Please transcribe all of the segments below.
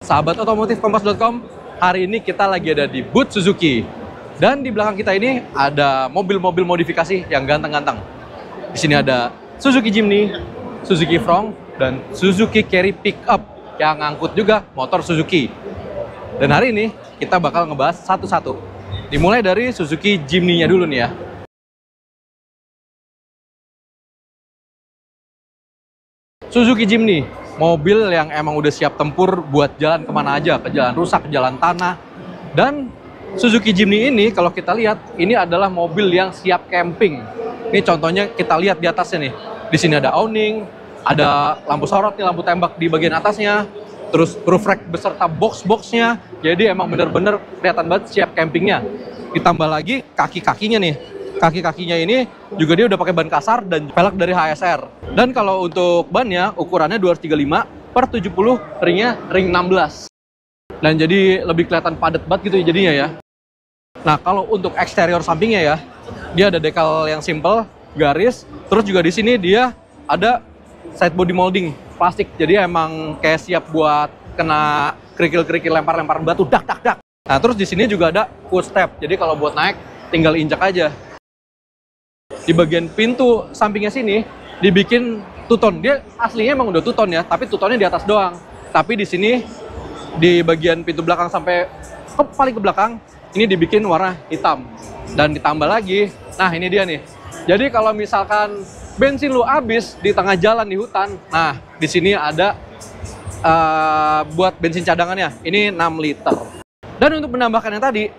Sahabat otomotif kompas.com, hari ini kita lagi ada di booth Suzuki. Dan di belakang kita ini ada mobil-mobil modifikasi yang ganteng-ganteng. Di sini ada Suzuki Jimny, Suzuki Fronx, dan Suzuki Carry Pickup yang ngangkut juga motor Suzuki. Dan hari ini kita bakal ngebahas satu-satu. Dimulai dari Suzuki Jimny-nya dulu nih ya. Suzuki Jimny, mobil yang emang udah siap tempur buat jalan kemana aja, ke jalan rusak, ke jalan tanah. Dan Suzuki Jimny ini kalau kita lihat, ini adalah mobil yang siap camping. Ini contohnya kita lihat di atasnya nih. Di sini ada awning, ada lampu sorot nih, lampu tembak di bagian atasnya. Terus roof rack beserta box-boxnya. Jadi emang bener-bener kelihatan banget siap campingnya. Ditambah lagi kaki-kakinya nih. Kaki-kakinya ini juga dia udah pakai ban kasar dan pelek dari HSR. Dan kalau untuk bannya ukurannya 235/70, ringnya ring 16. Dan jadi lebih kelihatan padat banget gitu jadinya ya. Nah, kalau untuk eksterior sampingnya ya, dia ada decal yang simple, garis. Terus juga di sini dia ada side body molding plastik. Jadi emang kayak siap buat kena kerikil-kerikil, lempar-lempar batu, dak. Nah, terus di sini juga ada footstep. Jadi kalau buat naik tinggal injak aja. Di bagian pintu sampingnya sini dibikin two-tone. Dia aslinya emang udah two-tone ya, tapi two-tone-nya di atas doang. Tapi di sini di bagian pintu belakang sampai paling ke belakang ini dibikin warna hitam. Dan ditambah lagi, nah ini dia nih. Jadi kalau misalkan bensin lu habis di tengah jalan di hutan, nah di sini ada buat bensin cadangannya. Ini 6 liter. Dan untuk menambahkan yang tadi,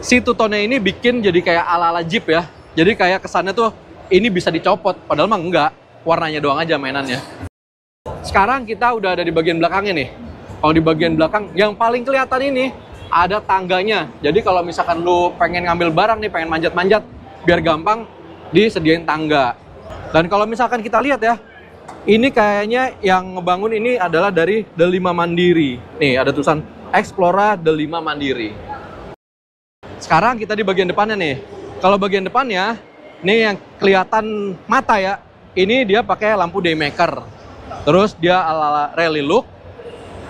si two-tone-nya ini bikin jadi kayak ala-ala Jeep ya. Jadi kayak kesannya tuh ini bisa dicopot, padahal mah enggak. Warnanya doang aja mainannya. Sekarang kita udah ada di bagian belakangnya nih. Kalau di bagian belakang, yang paling kelihatan ini ada tangganya. Jadi kalau misalkan lu pengen ngambil barang nih, pengen manjat-manjat, biar gampang disediain tangga. Dan kalau misalkan kita lihat ya, ini kayaknya yang ngebangun ini adalah dari Delima Mandiri. Nih ada tulisan Explora Delima Mandiri. Sekarang kita di bagian depannya nih. Kalau bagian depannya, ini yang kelihatan mata ya, ini dia pakai lampu daymaker. Terus dia ala-ala rally look.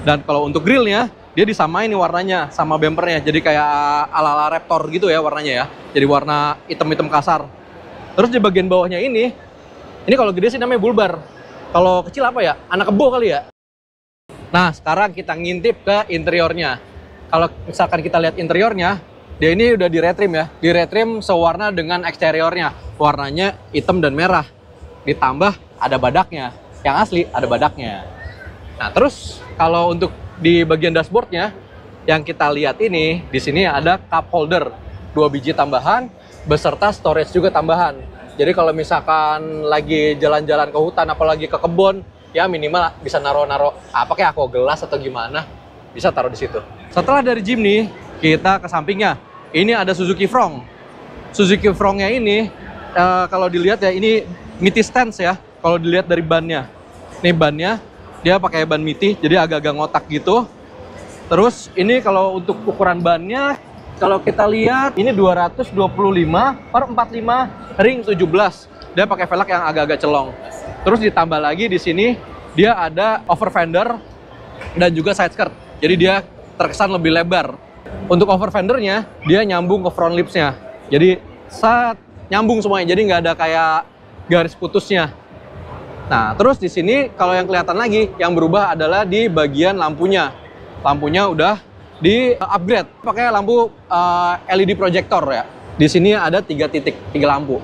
Dan kalau untuk grillnya, dia disamain nih warnanya sama bumpernya. Jadi kayak ala-ala Raptor gitu ya warnanya ya. Jadi warna hitam-hitam kasar. Terus di bagian bawahnya ini kalau gede sih namanya bulbar. Kalau kecil apa ya? Anak kebo kali ya? Nah, sekarang kita ngintip ke interiornya. Kalau misalkan kita lihat interiornya, dia ini udah di retrim ya. Di retrim sewarna dengan eksteriornya. Warnanya hitam dan merah. Ditambah ada badaknya. Yang asli ada badaknya. Nah, terus kalau untuk di bagian dashboardnya, yang kita lihat ini, di sini ada cup holder. 2 biji tambahan, beserta storage juga tambahan. Jadi kalau misalkan lagi jalan-jalan ke hutan, apalagi ke kebun, ya minimal bisa naro-naro apa kayak aqua gelas atau gimana, bisa taruh di situ. Setelah dari Jimny, kita ke sampingnya. Ini ada Suzuki Fronx. Suzuki Fronx-nya ini, kalau dilihat ya, ini MITI stance ya. Kalau dilihat dari bannya. Ini bannya, dia pakai ban MITI, jadi agak-agak ngotak gitu. Terus ini kalau untuk ukuran bannya, kalau kita lihat, ini 225/45 ring 17. Dia pakai velg yang agak-agak celong. Terus ditambah lagi di sini, dia ada over fender dan juga side skirt. Jadi dia terkesan lebih lebar. Untuk over fendernya, dia nyambung ke front lipsnya. Jadi nyambung semuanya, jadi nggak ada kayak garis putusnya. Nah, terus di sini kalau yang kelihatan lagi, yang berubah adalah di bagian lampunya. Lampunya udah di upgrade, pakai lampu LED projector ya. Di sini ada 3 titik, 3 lampu.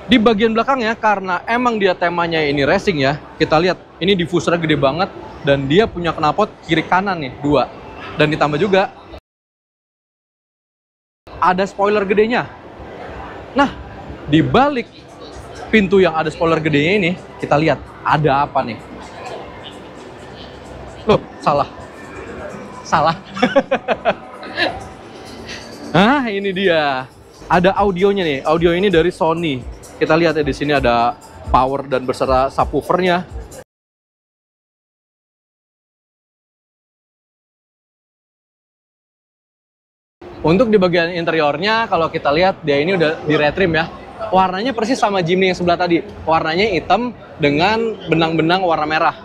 Di bagian belakangnya, karena emang dia temanya ini racing ya, kita lihat ini diffusernya gede banget dan dia punya knalpot kiri kanan nih, 2. Dan ditambah juga ada spoiler gedenya. Nah, di balik pintu yang ada spoiler gedenya ini, kita lihat ada apa nih. Loh, salah. Nah, ini dia. Ada audionya nih. Audio ini dari Sony. Kita lihat ya, di sini ada power dan beserta subwoofernya. Untuk di bagian interiornya, kalau kita lihat dia ini udah di retrim ya. Warnanya persis sama Jimny yang sebelah tadi. Warnanya hitam dengan benang-benang warna merah.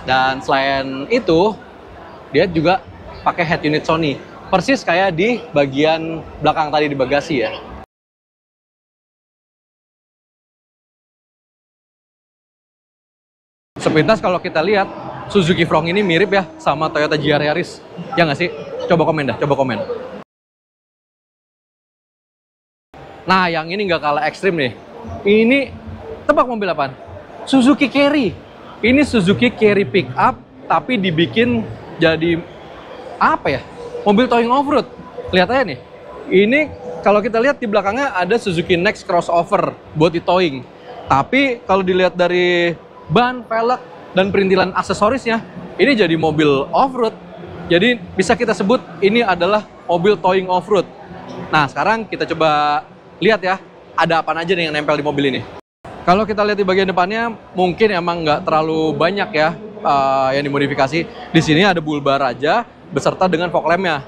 Dan selain itu, dia juga pakai head unit Sony. Persis kayak di bagian belakang tadi di bagasi ya. Sepintas kalau kita lihat, Suzuki Frontline ini mirip ya sama Toyota GR Yaris. Ya nggak sih? Coba komen dah, coba komen. Nah, yang ini nggak kalah ekstrim nih. Ini, tebak mobil apaan? Suzuki Carry. Ini Suzuki Carry pickup, tapi dibikin jadi, apa ya? Mobil towing off-road. Lihat aja nih. Ini, kalau kita lihat di belakangnya ada Suzuki Next crossover buat di towing. Tapi, kalau dilihat dari ban, velg, dan perintilan aksesorisnya, ini jadi mobil off-road. Jadi, bisa kita sebut ini adalah mobil towing off-road. Nah, sekarang kita coba lihat ya, ada apa aja nih yang nempel di mobil ini. Kalau kita lihat di bagian depannya, mungkin emang nggak terlalu banyak ya yang dimodifikasi. Di sini ada bull bar aja, beserta dengan fog lamp-nya.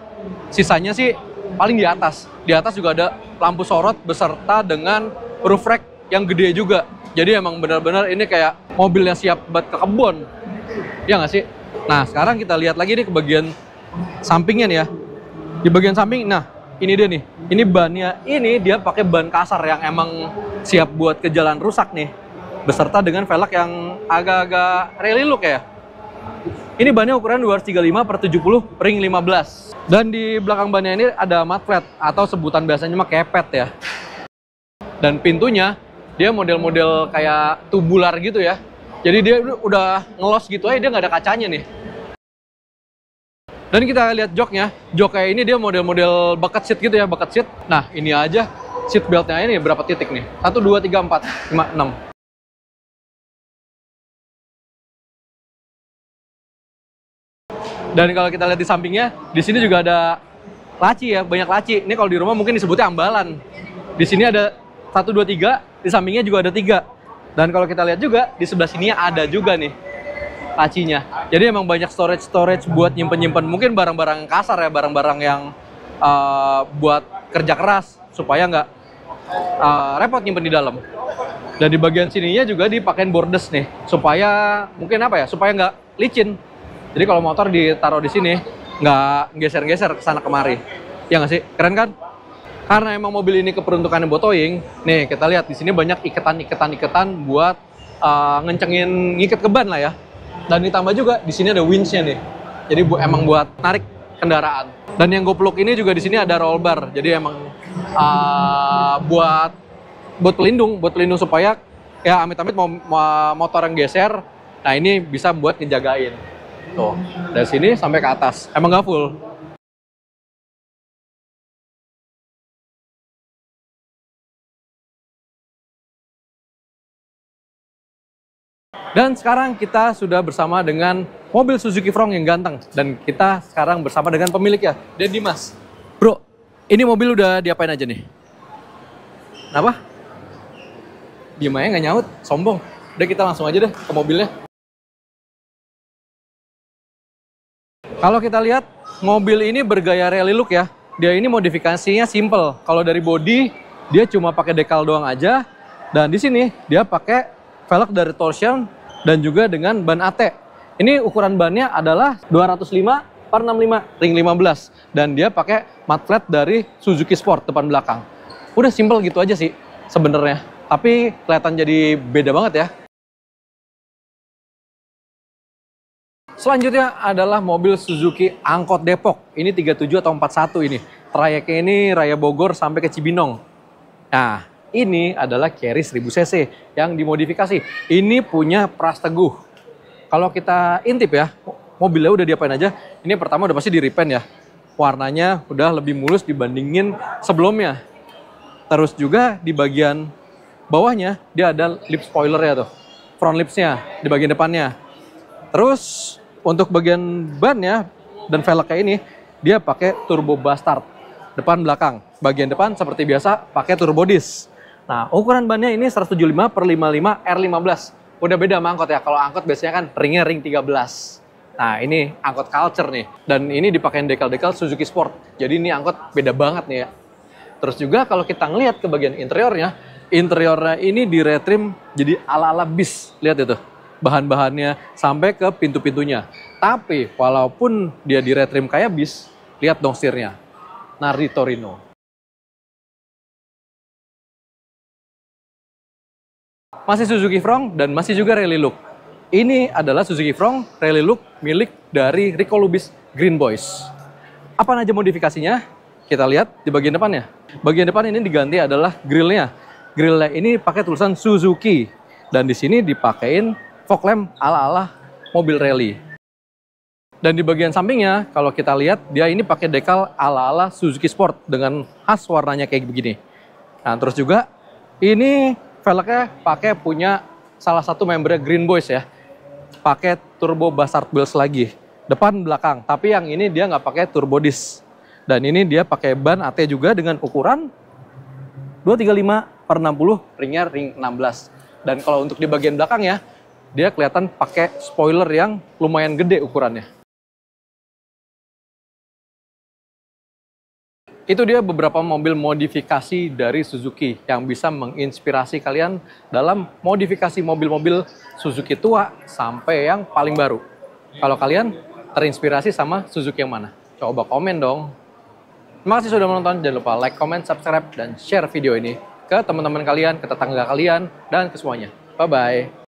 Sisanya sih paling di atas. Di atas juga ada lampu sorot, beserta dengan roof rack yang gede juga. Jadi emang benar-benar ini kayak mobil yang siap buat ke kebun. Ya nggak sih? Nah, sekarang kita lihat lagi nih ke bagian sampingnya nih ya. Di bagian samping, nah, ini dia nih, ini bannya ini dia pakai ban kasar yang emang siap buat ke jalan rusak nih. Beserta dengan velg yang agak-agak rally look ya. Ini bannya ukuran 235/70 ring 15. Dan di belakang bannya ini ada mud flat atau sebutan biasanya mah kepet ya. Dan pintunya dia model-model kayak tubular gitu ya. Jadi dia udah ngelos gitu aja, dia nggak ada kacanya nih. Dan kita lihat joknya kayak ini dia model-model bucket seat gitu ya, bucket seat. Nah, ini aja seat beltnya ini berapa titik nih? 1, 2, 3, 4, 5, 6. Dan kalau kita lihat di sampingnya, di sini juga ada laci ya, banyak laci. Ini kalau di rumah mungkin disebutnya ambalan. Di sini ada 1, 2, 3, di sampingnya juga ada 3. Dan kalau kita lihat juga, di sebelah sini ada juga nih lacinya. Jadi emang banyak storage buat nyimpen-nyimpen mungkin barang-barang kasar ya, barang-barang yang buat kerja keras supaya nggak repot nyimpen di dalam. Dan di bagian sininya juga dipakein bordes nih supaya mungkin apa ya, supaya nggak licin. Jadi kalau motor ditaruh di sini nggak geser-geser ke sana kemari. Ya nggak sih? Keren kan? Karena emang mobil ini keperuntukannya buat towing. Nih kita lihat di sini banyak iketan buat ngencengin ngiket ke ban lah ya. Dan ditambah juga di sini ada winch-nya nih. Jadi emang buat narik kendaraan. Dan yang goplok ini juga di sini ada roll bar. Jadi emang buat pelindung supaya ya amit-amit mau motor yang geser. Nah, ini bisa buat ngejagain. Tuh, dari sini sampai ke atas. Emang nggak full. Dan sekarang kita sudah bersama dengan mobil Suzuki Frontline yang ganteng. Dan kita sekarang bersama dengan pemiliknya, dan Dimas. Bro, ini mobil udah diapain aja nih? Kenapa? Diem aja nggak nyaut, sombong. Udah kita langsung aja deh ke mobilnya. Kalau kita lihat, mobil ini bergaya rally look ya. Dia ini modifikasinya simple. Kalau dari body, dia cuma pakai decal doang aja. Dan di sini, dia pakai velg dari Torsion dan juga dengan ban AT. Ini ukuran bannya adalah 205/65 ring 15 dan dia pakai mud flat dari Suzuki Sport depan belakang. Udah simple gitu aja sih sebenarnya, tapi kelihatan jadi beda banget ya. Selanjutnya adalah mobil Suzuki Angkot Depok. Ini 37 atau 41 ini. Trayeknya ini Raya Bogor sampai ke Cibinong. Nah, ini adalah Carry 1000 cc yang dimodifikasi. Ini punya Pras Teguh. Kalau kita intip ya, mobilnya udah diapain aja. Ini pertama udah pasti di repaint ya. Warnanya udah lebih mulus dibandingin sebelumnya. Terus juga di bagian bawahnya dia ada lip spoiler ya tuh. Front lipsnya di bagian depannya. Terus untuk bagian bannya dan velgnya ini dia pakai turbo bastard depan belakang. Bagian depan seperti biasa pakai turbo disc. Nah, ukuran bannya ini 175/55 R15. Udah beda sama angkot ya. Kalau angkot biasanya kan ringnya ring 13. Nah, ini angkot culture nih. Dan ini dipakein decal-decal Suzuki Sport. Jadi ini angkot beda banget nih ya. Terus juga kalau kita ngelihat ke bagian interiornya, Interiornya ini diretrim jadi ala-ala bis. Lihat itu. Bahan-bahannya sampai ke pintu-pintunya. Tapi walaupun dia diretrim kayak bis, lihat dong setirnya. Nardi Torino. Masih Suzuki Front dan masih juga rally look. Ini adalah Suzuki Front rally look milik dari Rico Lubis Green Boys. Apa aja modifikasinya? Kita lihat di bagian depannya. Bagian depan ini diganti adalah grillnya. Grillnya ini pakai tulisan Suzuki. Dan di sini dipakein fog lamp ala-ala mobil rally. Dan di bagian sampingnya, kalau kita lihat, dia ini pakai dekal ala-ala Suzuki Sport dengan khas warnanya kayak begini. Nah, terus juga ini velgnya pakai punya salah satu membernya Green Boys ya. Pakai turbo Buzzard Wheels lagi. Depan belakang, tapi yang ini dia nggak pakai turbo disc. Dan ini dia pakai ban AT juga dengan ukuran 235/60, ringnya ring 16. Dan kalau untuk di bagian belakang ya, dia kelihatan pakai spoiler yang lumayan gede ukurannya. Itu dia beberapa mobil modifikasi dari Suzuki yang bisa menginspirasi kalian dalam modifikasi mobil-mobil Suzuki tua sampai yang paling baru. Kalau kalian terinspirasi sama Suzuki yang mana? Coba komen dong. Terima kasih sudah menonton. Jangan lupa like, comment, subscribe, dan share video ini ke teman-teman kalian, ke tetangga kalian, dan ke semuanya. Bye-bye.